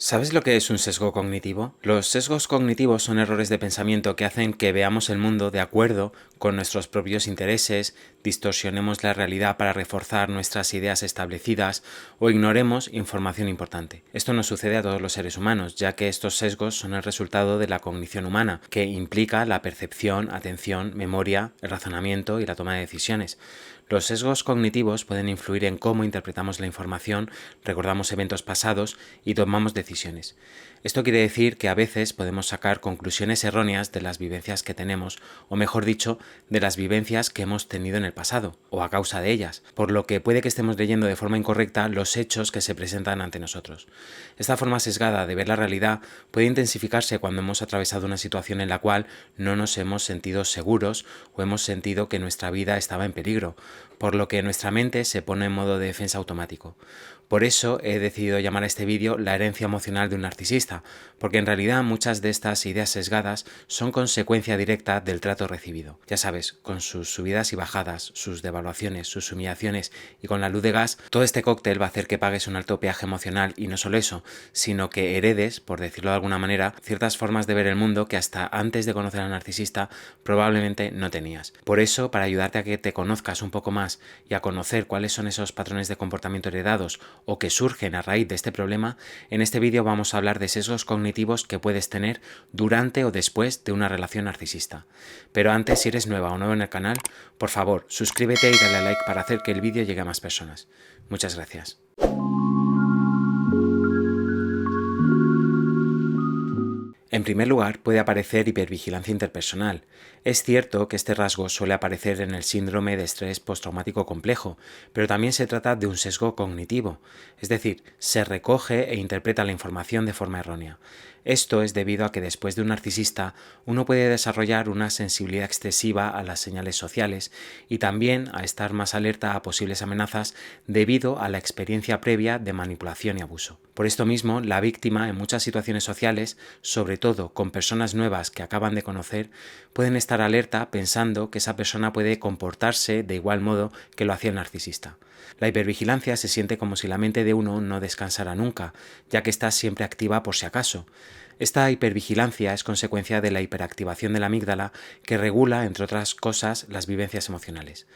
¿Sabes lo que es un sesgo cognitivo? Los sesgos cognitivos son errores de pensamiento que hacen que veamos el mundo de acuerdo con nuestros propios intereses, distorsionemos la realidad para reforzar nuestras ideas establecidas o ignoremos información importante. Esto nos sucede a todos los seres humanos, ya que estos sesgos son el resultado de la cognición humana, que implica la percepción, atención, memoria, el razonamiento y la toma de decisiones. Los sesgos cognitivos pueden influir en cómo interpretamos la información, recordamos eventos pasados y tomamos decisiones. Esto quiere decir que a veces podemos sacar conclusiones erróneas de las vivencias que tenemos, o mejor dicho, de las vivencias que hemos tenido en el pasado, o a causa de ellas, por lo que puede que estemos leyendo de forma incorrecta los hechos que se presentan ante nosotros. Esta forma sesgada de ver la realidad puede intensificarse cuando hemos atravesado una situación en la cual no nos hemos sentido seguros o hemos sentido que nuestra vida estaba en peligro, por lo que nuestra mente se pone en modo de defensa automático. Por eso he decidido llamar a este vídeo la herencia emocional de un narcisista, porque en realidad muchas de estas ideas sesgadas son consecuencia directa del trato recibido. Ya sabes, con sus subidas y bajadas, sus devaluaciones, sus humillaciones y con la luz de gas, todo este cóctel va a hacer que pagues un alto peaje emocional y no solo eso, sino que heredes, por decirlo de alguna manera, ciertas formas de ver el mundo que hasta antes de conocer al narcisista probablemente no tenías. Por eso, para ayudarte a que te conozcas un poco más y a conocer cuáles son esos patrones de comportamiento heredados o que surgen a raíz de este problema, en este vídeo vamos a hablar de sesgos cognitivos que puedes tener durante o después de una relación narcisista. Pero antes, si eres nueva o nuevo en el canal, por favor, suscríbete y dale a like para hacer que el vídeo llegue a más personas. Muchas gracias. En primer lugar, puede aparecer hipervigilancia interpersonal. Es cierto que este rasgo suele aparecer en el síndrome de estrés postraumático complejo, pero también se trata de un sesgo cognitivo, es decir, se recoge e interpreta la información de forma errónea. Esto es debido a que después de un narcisista uno puede desarrollar una sensibilidad excesiva a las señales sociales y también a estar más alerta a posibles amenazas debido a la experiencia previa de manipulación y abuso. Por esto mismo, la víctima en muchas situaciones sociales, sobre todo con personas nuevas que acaban de conocer, pueden estar alerta pensando que esa persona puede comportarse de igual modo que lo hacía el narcisista. La hipervigilancia se siente como si la mente de uno no descansara nunca, ya que está siempre activa por si acaso. Esta hipervigilancia es consecuencia de la hiperactivación de la amígdala que regula, entre otras cosas, las vivencias emocionales.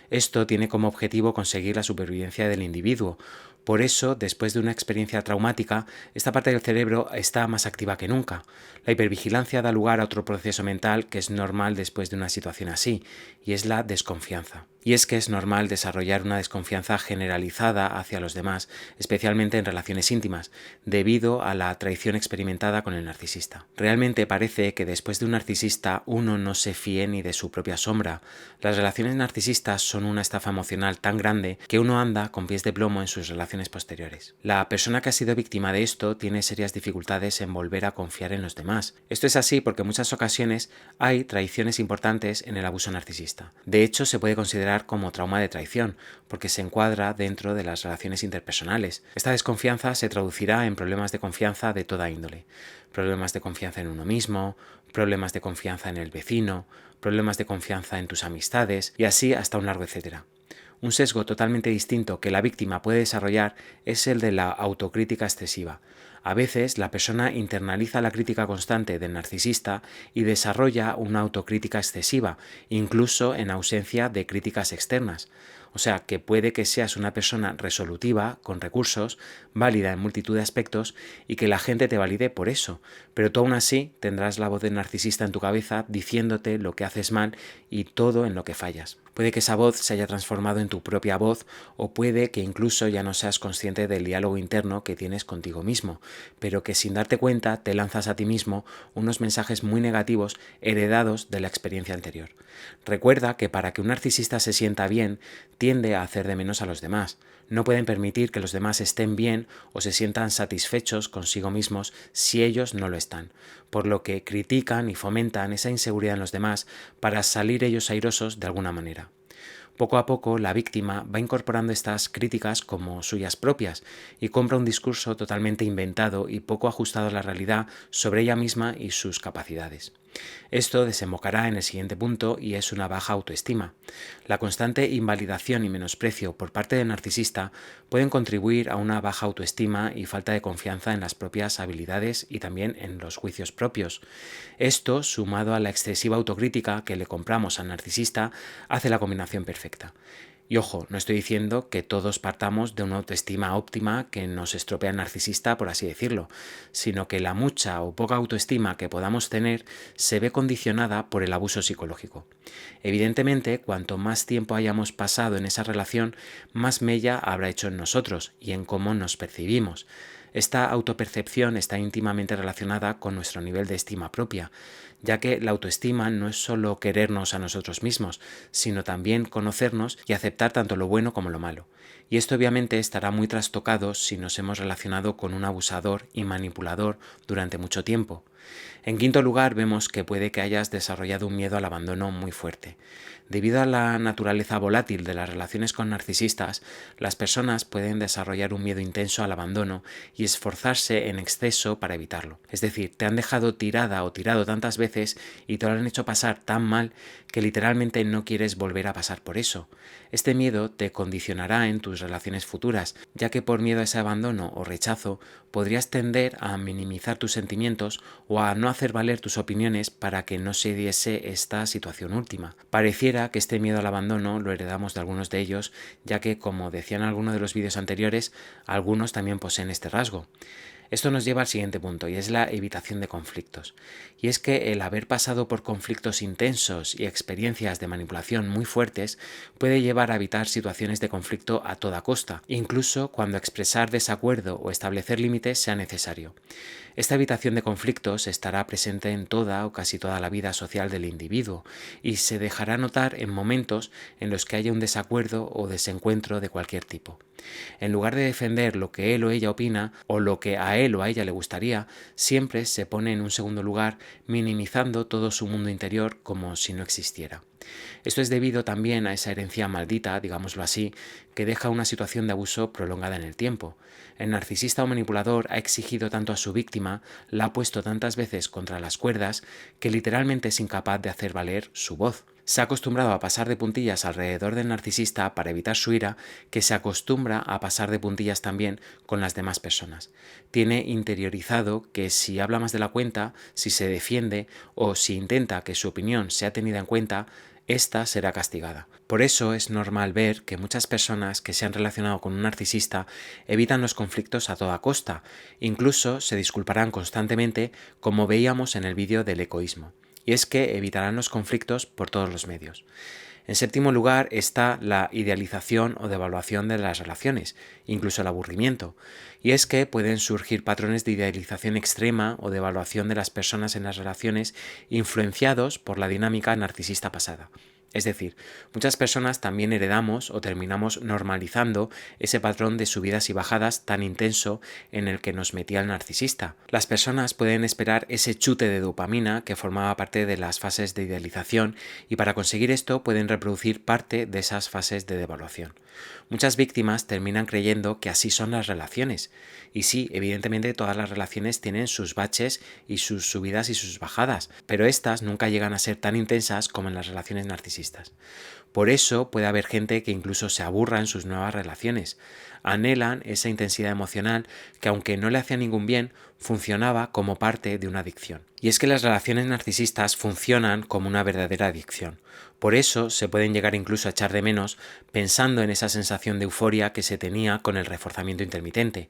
Esto tiene como objetivo conseguir la supervivencia del individuo. Por eso, después de una experiencia traumática, esta parte del cerebro está más activa que nunca. La hipervigilancia da lugar a otro proceso mental que es normal después de una situación así, y es la desconfianza. Y es que es normal desarrollar una desconfianza generalizada hacia los demás, especialmente en relaciones íntimas, debido a la traición experimentada con el narcisista. Realmente parece que después de un narcisista uno no se fíe ni de su propia sombra. Las relaciones narcisistas son una estafa emocional tan grande que uno anda con pies de plomo en sus relaciones posteriores. La persona que ha sido víctima de esto tiene serias dificultades en volver a confiar en los demás. Esto es así porque en muchas ocasiones hay traiciones importantes en el abuso narcisista. De hecho, se puede considerar como trauma de traición, porque se encuadra dentro de las relaciones interpersonales. Esta desconfianza se traducirá en problemas de confianza de toda índole. Problemas de confianza en uno mismo, problemas de confianza en el vecino, problemas de confianza en tus amistades y así hasta un largo etcétera. Un sesgo totalmente distinto que la víctima puede desarrollar es el de la autocrítica excesiva. A veces la persona internaliza la crítica constante del narcisista y desarrolla una autocrítica excesiva, incluso en ausencia de críticas externas. O sea, que puede que seas una persona resolutiva, con recursos, válida en multitud de aspectos y que la gente te valide por eso, pero tú aún así tendrás la voz del narcisista en tu cabeza diciéndote lo que haces mal y todo en lo que fallas. Puede que esa voz se haya transformado en tu propia voz o puede que incluso ya no seas consciente del diálogo interno que tienes contigo mismo, pero que sin darte cuenta te lanzas a ti mismo unos mensajes muy negativos heredados de la experiencia anterior. Recuerda que para que un narcisista se sienta bien, tiende a hacer de menos a los demás. No pueden permitir que los demás estén bien o se sientan satisfechos consigo mismos si ellos no lo están, por lo que critican y fomentan esa inseguridad en los demás para salir ellos airosos de alguna manera. Poco a poco, la víctima va incorporando estas críticas como suyas propias y compra un discurso totalmente inventado y poco ajustado a la realidad sobre ella misma y sus capacidades. Esto desembocará en el siguiente punto y es una baja autoestima. La constante invalidación y menosprecio por parte del narcisista pueden contribuir a una baja autoestima y falta de confianza en las propias habilidades y también en los juicios propios. Esto, sumado a la excesiva autocrítica que le compramos al narcisista, hace la combinación perfecta. Y ojo, no estoy diciendo que todos partamos de una autoestima óptima que nos estropea el narcisista, por así decirlo, sino que la mucha o poca autoestima que podamos tener se ve condicionada por el abuso psicológico. Evidentemente, cuanto más tiempo hayamos pasado en esa relación, más mella habrá hecho en nosotros y en cómo nos percibimos. Esta autopercepción está íntimamente relacionada con nuestro nivel de estima propia, ya que la autoestima no es solo querernos a nosotros mismos, sino también conocernos y aceptar tanto lo bueno como lo malo. Y esto obviamente estará muy trastocado si nos hemos relacionado con un abusador y manipulador durante mucho tiempo. En quinto lugar, vemos que puede que hayas desarrollado un miedo al abandono muy fuerte. Debido a la naturaleza volátil de las relaciones con narcisistas, las personas pueden desarrollar un miedo intenso al abandono y esforzarse en exceso para evitarlo. Es decir, te han dejado tirada o tirado tantas veces y te lo han hecho pasar tan mal que literalmente no quieres volver a pasar por eso. Este miedo te condicionará en tus relaciones futuras, ya que por miedo a ese abandono o rechazo podrías tender a minimizar tus sentimientos o a no hacer valer tus opiniones para que no se diese esta situación última. Pareciera que este miedo al abandono lo heredamos de algunos de ellos, ya que, como decían en alguno de los vídeos anteriores, algunos también poseen este rasgo. Esto nos lleva al siguiente punto, y es la evitación de conflictos. Y es que el haber pasado por conflictos intensos y experiencias de manipulación muy fuertes puede llevar a evitar situaciones de conflicto a toda costa, incluso cuando expresar desacuerdo o establecer límites sea necesario. Esta evitación de conflictos estará presente en toda o casi toda la vida social del individuo y se dejará notar en momentos en los que haya un desacuerdo o desencuentro de cualquier tipo. En lugar de defender lo que él o ella opina o lo que a él o a ella le gustaría, siempre se pone en un segundo lugar, minimizando todo su mundo interior como si no existiera. Esto es debido también a esa herencia maldita, digámoslo así, que deja una situación de abuso prolongada en el tiempo. El narcisista o manipulador ha exigido tanto a su víctima, la ha puesto tantas veces contra las cuerdas, que literalmente es incapaz de hacer valer su voz. Se ha acostumbrado a pasar de puntillas alrededor del narcisista para evitar su ira, que se acostumbra a pasar de puntillas también con las demás personas. Tiene interiorizado que si habla más de la cuenta, si se defiende o si intenta que su opinión sea tenida en cuenta, esta será castigada. Por eso es normal ver que muchas personas que se han relacionado con un narcisista evitan los conflictos a toda costa, incluso se disculparán constantemente, como veíamos en el vídeo del egoísmo. Y es que evitarán los conflictos por todos los medios. En séptimo lugar está la idealización o devaluación de las relaciones, incluso el aburrimiento. Y es que pueden surgir patrones de idealización extrema o devaluación de las personas en las relaciones influenciados por la dinámica narcisista pasada. Es decir, muchas personas también heredamos o terminamos normalizando ese patrón de subidas y bajadas tan intenso en el que nos metía el narcisista. Las personas pueden esperar ese chute de dopamina que formaba parte de las fases de idealización y para conseguir esto pueden reproducir parte de esas fases de devaluación. Muchas víctimas terminan creyendo que así son las relaciones. Y sí, evidentemente todas las relaciones tienen sus baches y sus subidas y sus bajadas, pero estas nunca llegan a ser tan intensas como en las relaciones narcisistas. Por eso puede haber gente que incluso se aburra en sus nuevas relaciones. Anhelan esa intensidad emocional que, aunque no le hacía ningún bien, funcionaba como parte de una adicción. Y es que las relaciones narcisistas funcionan como una verdadera adicción. Por eso se pueden llegar incluso a echar de menos pensando en esa sensación de euforia que se tenía con el reforzamiento intermitente.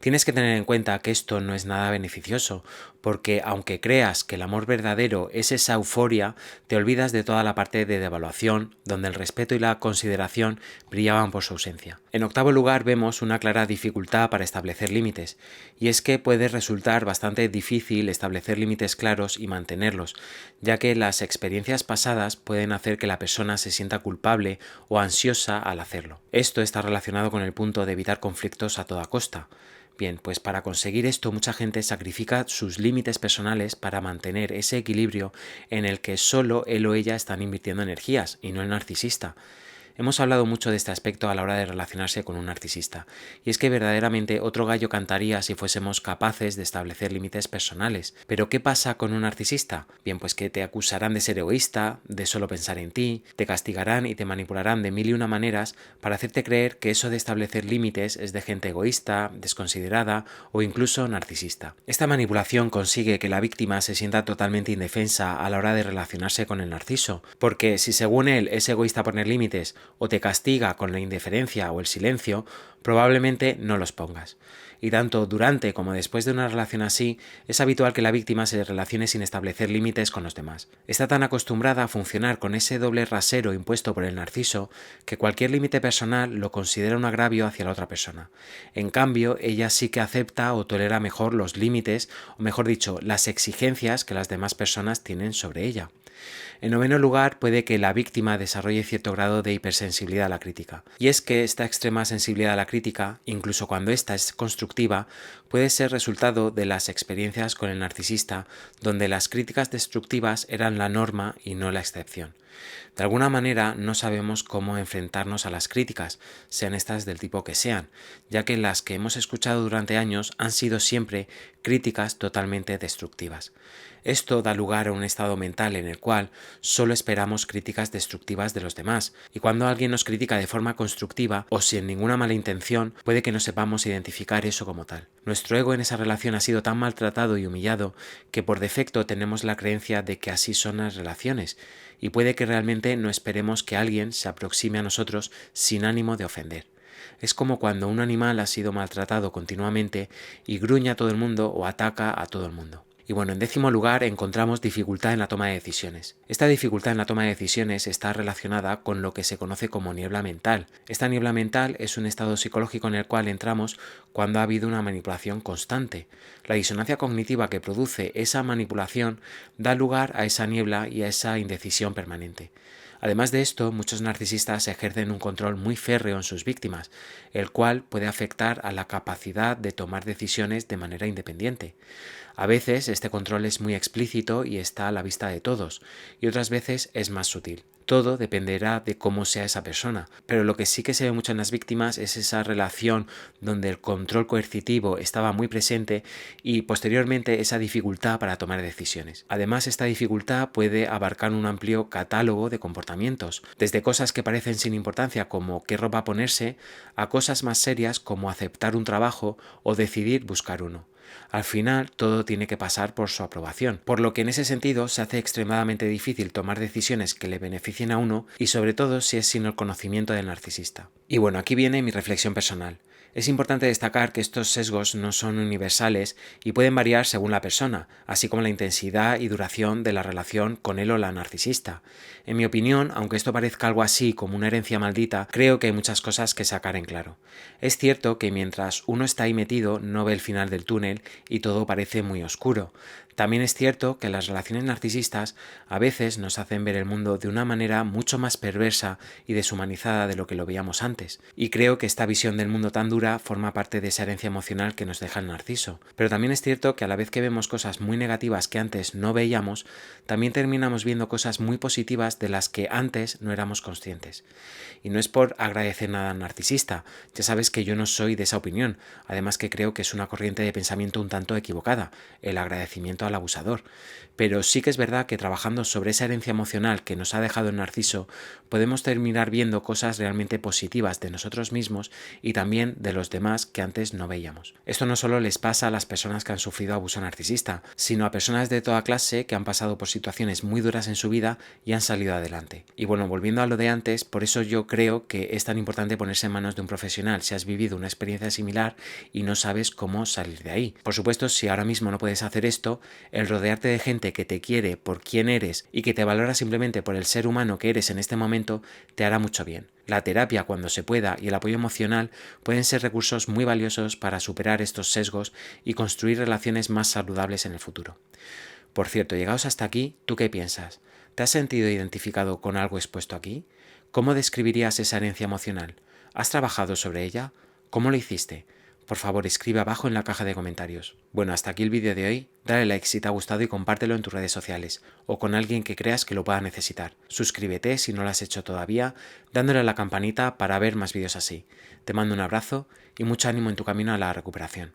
Tienes que tener en cuenta que esto no es nada beneficioso, porque aunque creas que el amor verdadero es esa euforia, te olvidas de toda la parte de devaluación, donde el respeto y la consideración brillaban por su ausencia. En octavo lugar vemos una clara dificultad para establecer límites, y es que puede resultar bastante difícil establecer límites claros y mantenerlos, ya que las experiencias pasadas pueden hacer que la persona se sienta culpable o ansiosa al hacerlo. Esto está relacionado con el punto de evitar conflictos a toda costa. Bien, pues para conseguir esto mucha gente sacrifica sus límites personales para mantener ese equilibrio en el que solo él o ella están invirtiendo energías y no el narcisista. Hemos hablado mucho de este aspecto a la hora de relacionarse con un narcisista, y es que verdaderamente otro gallo cantaría si fuésemos capaces de establecer límites personales. Pero ¿qué pasa con un narcisista? Bien, pues que te acusarán de ser egoísta, de solo pensar en ti, te castigarán y te manipularán de mil y una maneras para hacerte creer que eso de establecer límites es de gente egoísta, desconsiderada o incluso narcisista. Esta manipulación consigue que la víctima se sienta totalmente indefensa a la hora de relacionarse con el narciso, porque si según él es egoísta poner límites o te castiga con la indiferencia o el silencio, probablemente no los pongas. Y tanto durante como después de una relación así, es habitual que la víctima se relacione sin establecer límites con los demás. Está tan acostumbrada a funcionar con ese doble rasero impuesto por el narciso que cualquier límite personal lo considera un agravio hacia la otra persona. En cambio, ella sí que acepta o tolera mejor los límites, o mejor dicho, las exigencias que las demás personas tienen sobre ella. En noveno lugar, puede que la víctima desarrolle cierto grado de hipersensibilidad a la crítica. Y es que esta extrema sensibilidad a la crítica, incluso cuando ésta es constructiva, puede ser resultado de las experiencias con el narcisista, donde las críticas destructivas eran la norma y no la excepción. De alguna manera no sabemos cómo enfrentarnos a las críticas, sean estas del tipo que sean, ya que las que hemos escuchado durante años han sido siempre críticas totalmente destructivas. Esto da lugar a un estado mental en el cual solo esperamos críticas destructivas de los demás, y cuando alguien nos critica de forma constructiva o sin ninguna mala intención, puede que no sepamos identificar eso como tal. Nuestro ego en esa relación ha sido tan maltratado y humillado que por defecto tenemos la creencia de que así son las relaciones, y puede que realmente no esperemos que alguien se aproxime a nosotros sin ánimo de ofender. Es como cuando un animal ha sido maltratado continuamente y gruña a todo el mundo o ataca a todo el mundo. Y bueno, en décimo lugar encontramos dificultad en la toma de decisiones. Esta dificultad en la toma de decisiones está relacionada con lo que se conoce como niebla mental. Esta niebla mental es un estado psicológico en el cual entramos cuando ha habido una manipulación constante. La disonancia cognitiva que produce esa manipulación da lugar a esa niebla y a esa indecisión permanente. Además de esto, muchos narcisistas ejercen un control muy férreo en sus víctimas, el cual puede afectar a la capacidad de tomar decisiones de manera independiente. A veces este control es muy explícito y está a la vista de todos, y otras veces es más sutil. Todo dependerá de cómo sea esa persona, pero lo que sí que se ve mucho en las víctimas es esa relación donde el control coercitivo estaba muy presente y posteriormente esa dificultad para tomar decisiones. Además, esta dificultad puede abarcar un amplio catálogo de comportamientos, desde cosas que parecen sin importancia como qué ropa ponerse, a cosas más serias como aceptar un trabajo o decidir buscar uno. Al final, todo tiene que pasar por su aprobación, por lo que en ese sentido se hace extremadamente difícil tomar decisiones que le beneficien a uno y sobre todo si es sin el conocimiento del narcisista. Y bueno, aquí viene mi reflexión personal. Es importante destacar que estos sesgos no son universales y pueden variar según la persona, así como la intensidad y duración de la relación con él o la narcisista. En mi opinión, aunque esto parezca algo así como una herencia maldita, creo que hay muchas cosas que sacar en claro. Es cierto que mientras uno está ahí metido no ve el final del túnel y todo parece muy oscuro. También es cierto que las relaciones narcisistas a veces nos hacen ver el mundo de una manera mucho más perversa y deshumanizada de lo que lo veíamos antes. Y creo que esta visión del mundo tan dura forma parte de esa herencia emocional que nos deja el narciso. Pero también es cierto que a la vez que vemos cosas muy negativas que antes no veíamos, también terminamos viendo cosas muy positivas de las que antes no éramos conscientes. Y no es por agradecer nada al narcisista, ya sabes que yo no soy de esa opinión, además que creo que es una corriente de pensamiento un tanto equivocada, el agradecimiento al abusador. Pero sí que es verdad que trabajando sobre esa herencia emocional que nos ha dejado el narciso, podemos terminar viendo cosas realmente positivas de nosotros mismos y también de los demás que antes no veíamos. Esto no solo les pasa a las personas que han sufrido abuso narcisista, sino a personas de toda clase que han pasado por situaciones muy duras en su vida y han salido adelante. Y bueno, volviendo a lo de antes, por eso yo creo que es tan importante ponerse en manos de un profesional si has vivido una experiencia similar y no sabes cómo salir de ahí. Por supuesto, si ahora mismo no puedes hacer esto, el rodearte de gente que te quiere por quién eres y que te valora simplemente por el ser humano que eres en este momento, te hará mucho bien. La terapia, cuando se pueda, y el apoyo emocional pueden ser recursos muy valiosos para superar estos sesgos y construir relaciones más saludables en el futuro. Por cierto, llegados hasta aquí, ¿tú qué piensas? ¿Te has sentido identificado con algo expuesto aquí? ¿Cómo describirías esa herencia emocional? ¿Has trabajado sobre ella? ¿Cómo lo hiciste? Por favor, escribe abajo en la caja de comentarios. Bueno, hasta aquí el vídeo de hoy. Dale like si te ha gustado y compártelo en tus redes sociales o con alguien que creas que lo pueda necesitar. Suscríbete si no lo has hecho todavía, dándole a la campanita para ver más vídeos así. Te mando un abrazo y mucho ánimo en tu camino a la recuperación.